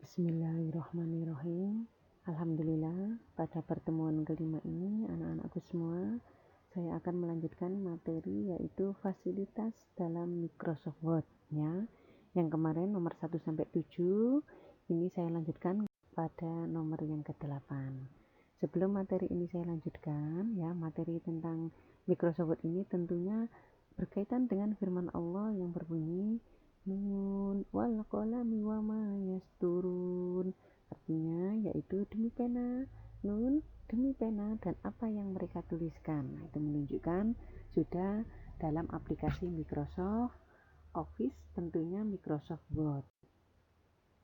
Bismillahirrahmanirrahim. Alhamdulillah, pada pertemuan kelima ini anak-anakku semua, saya akan melanjutkan materi yaitu fasilitas dalam Microsoft Word ya. Yang kemarin nomor 1 sampai 7, ini saya lanjutkan pada nomor yang ke-8. Sebelum materi ini saya lanjutkan ya, materi tentang Microsoft Word ini tentunya berkaitan dengan firman Allah yang berbunyi Nun wal qalami wa ma yasturun, artinya yaitu demi pena, nun demi pena dan apa yang mereka tuliskan. Nah, itu menunjukkan sudah dalam aplikasi Microsoft Office, tentunya Microsoft Word.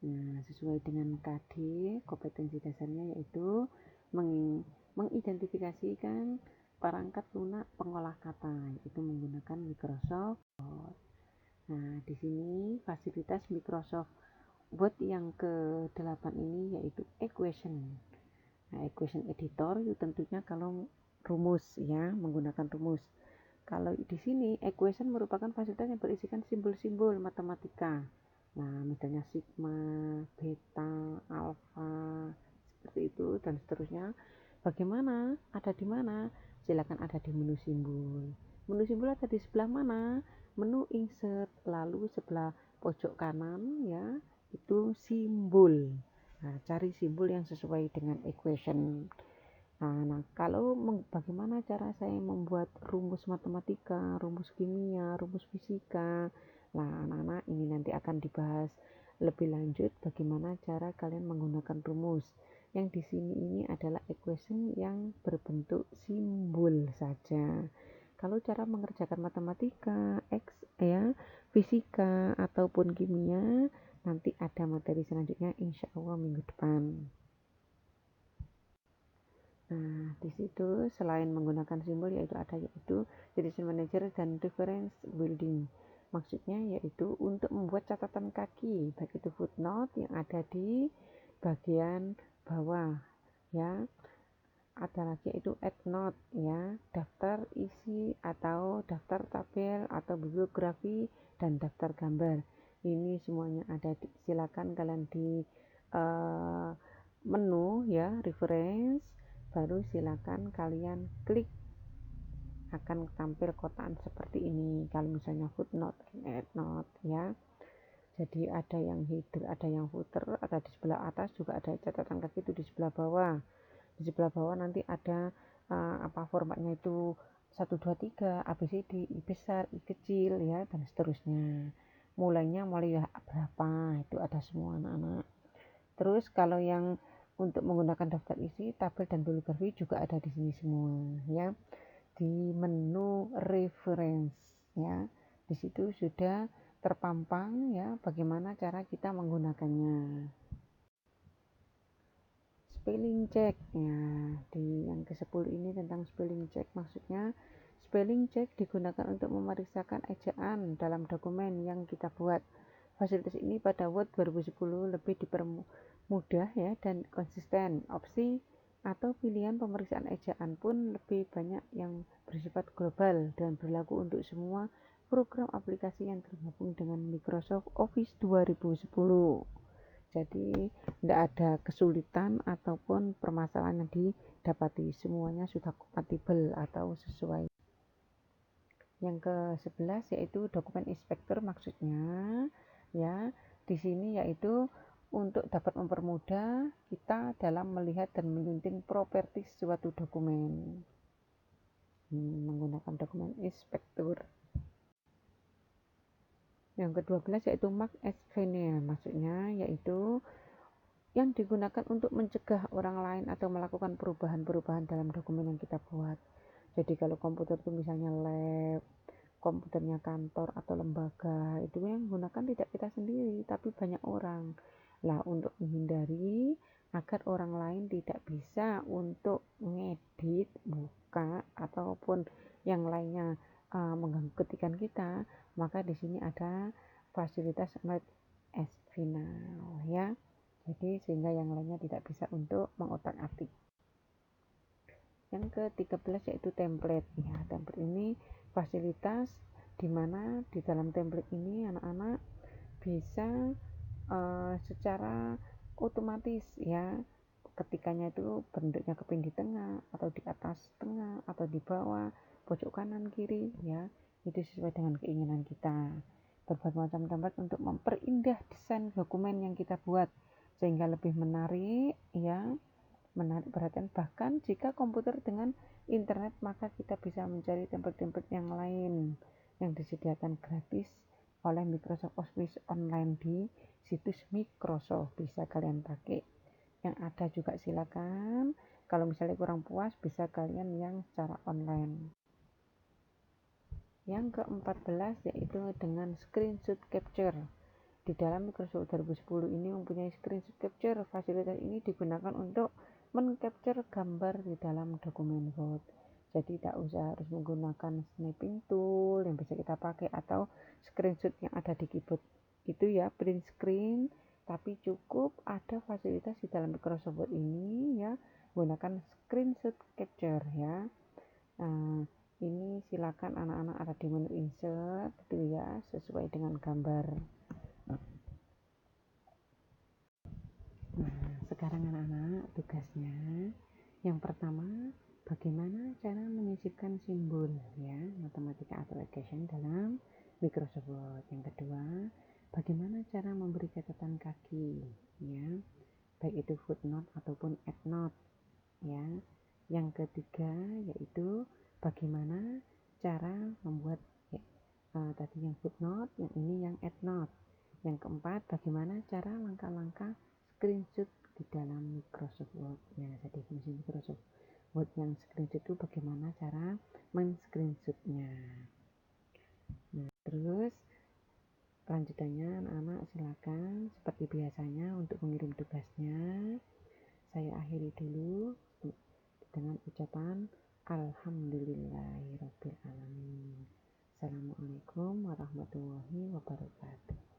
Nah, sesuai dengan KD, kompetensi dasarnya yaitu mengidentifikasikan perangkat lunak pengolah kata, yaitu menggunakan Microsoft Word. Nah, di sini fasilitas Microsoft Word yang ke-8 ini yaitu equation. Nah, equation editor itu tentunya kalau rumus ya, menggunakan rumus. Kalau di sini equation merupakan fasilitas yang berisikan simbol-simbol matematika. Nah, misalnya sigma, beta, alfa, seperti itu dan seterusnya. Bagaimana? Ada di mana? Silakan ada di menu simbol. Menu simbol ada di sebelah mana? Menu insert, lalu sebelah pojok kanan ya, itu simbol. Nah, cari simbol yang sesuai dengan equation. Nah, kalau bagaimana cara saya membuat rumus matematika, rumus kimia, rumus fisika. Nah, anak-anak ini nanti akan dibahas lebih lanjut bagaimana cara kalian menggunakan rumus. Yang di sini ini adalah equation yang berbentuk simbol saja. Kalau cara mengerjakan matematika, fisika ataupun kimia, nanti ada materi selanjutnya insya Allah minggu depan. Nah, di situ selain menggunakan simbol yaitu decision manager dan reference building. Maksudnya yaitu untuk membuat catatan kaki, baik itu footnote yang ada di bagian bawah ya. Ada lagi itu EndNote ya, daftar isi atau daftar tabel atau bibliografi dan daftar gambar. Ini semuanya ada silakan kalian di menu ya, reference, baru silakan kalian klik, akan tampil kotaan seperti ini. Kalau misalnya footnote, EndNote ya. Jadi ada yang header, ada yang footer, ada di sebelah atas juga ada catatan kaki itu di sebelah bawah. Di sebelah bawah nanti ada formatnya itu 1, 2, 3, ABCD, I besar, I kecil ya, dan seterusnya. Mulai berapa itu ada semua anak-anak. Terus kalau yang untuk menggunakan daftar isi, tabel dan bibliografi juga ada di sini semua ya. Di menu reference ya. Di situ sudah terpampang ya bagaimana cara kita menggunakannya. Spelling check ya, di yang ke-10 ini tentang spelling check. Maksudnya spelling check digunakan untuk memeriksakan ejaan dalam dokumen yang kita buat. Fasilitas ini pada Word 2010 lebih dipermudah ya dan konsisten. Opsi atau pilihan pemeriksaan ejaan pun lebih banyak yang bersifat global dan berlaku untuk semua program aplikasi yang tergabung dengan Microsoft Office 2010. Jadi tidak ada kesulitan ataupun permasalahan yang didapati, semuanya sudah kompatibel atau sesuai. Yang ke-11 yaitu dokumen inspektor, maksudnya ya di sini yaitu untuk dapat mempermudah kita dalam melihat dan menyunting properti suatu dokumen menggunakan dokumen inspektor. Yang ke-12 yaitu mark as final, maksudnya yaitu yang digunakan untuk mencegah orang lain atau melakukan perubahan-perubahan dalam dokumen yang kita buat. Jadi kalau komputer itu misalnya lab, komputernya kantor atau lembaga, itu yang menggunakan tidak kita sendiri tapi banyak orang. Lah, untuk menghindari agar orang lain tidak bisa untuk ngedit, buka ataupun yang lainnya mengganggu ketikan kita, maka di sini ada fasilitas mark as final ya. Jadi sehingga yang lainnya tidak bisa untuk mengotak-atik. Yang ke-13 yaitu template. Ya, template ini fasilitas di mana di dalam template ini anak-anak bisa secara otomatis ya, ketikanya itu bentuknya keping di tengah atau di atas tengah atau di bawah, pojok kanan kiri ya, itu sesuai dengan keinginan kita. Berbagai macam template untuk memperindah desain dokumen yang kita buat sehingga lebih menarik ya, menarik perhatian. Bahkan jika komputer dengan internet, maka kita bisa mencari template-template yang lain yang disediakan gratis oleh Microsoft Office online di situs Microsoft, bisa kalian pakai. Yang ada juga silakan, kalau misalnya kurang puas bisa kalian yang secara online. Yang ke-14 yaitu dengan screenshot capture. Di dalam Microsoft 2010 ini mempunyai screenshot capture. Fasilitas ini digunakan untuk men-capture gambar di dalam dokumen Word. Jadi tidak usah harus menggunakan snapping tool yang bisa kita pakai atau screenshot yang ada di keyboard itu ya, print screen, tapi cukup ada fasilitas di dalam Microsoft Word ini ya, menggunakan screenshot capture ya. Nah, ini silakan anak-anak ada di menu insert gitu ya, sesuai dengan gambar. Nah, sekarang anak-anak tugasnya yang pertama, bagaimana cara menyisipkan simbol ya, matematika atau equation dalam Microsoft Word. Yang kedua, bagaimana cara memberi catatan kaki ya, baik itu footnote ataupun endnote ya. Yang ketiga yaitu bagaimana cara membuat tadi yang footnote, yang ini yang endnote. Yang keempat, bagaimana cara langkah-langkah screenshot di dalam Microsoft Word. Nah, jadi definisi Microsoft Word yang screenshot itu bagaimana cara men-screenshotnya. Nah, terus lanjutannya anak-anak silakan seperti biasanya untuk mengirim tugasnya. Saya akhiri dulu dengan ucapan Alhamdulillahirabbil alamin. Assalamualaikum warahmatullahi wabarakatuh.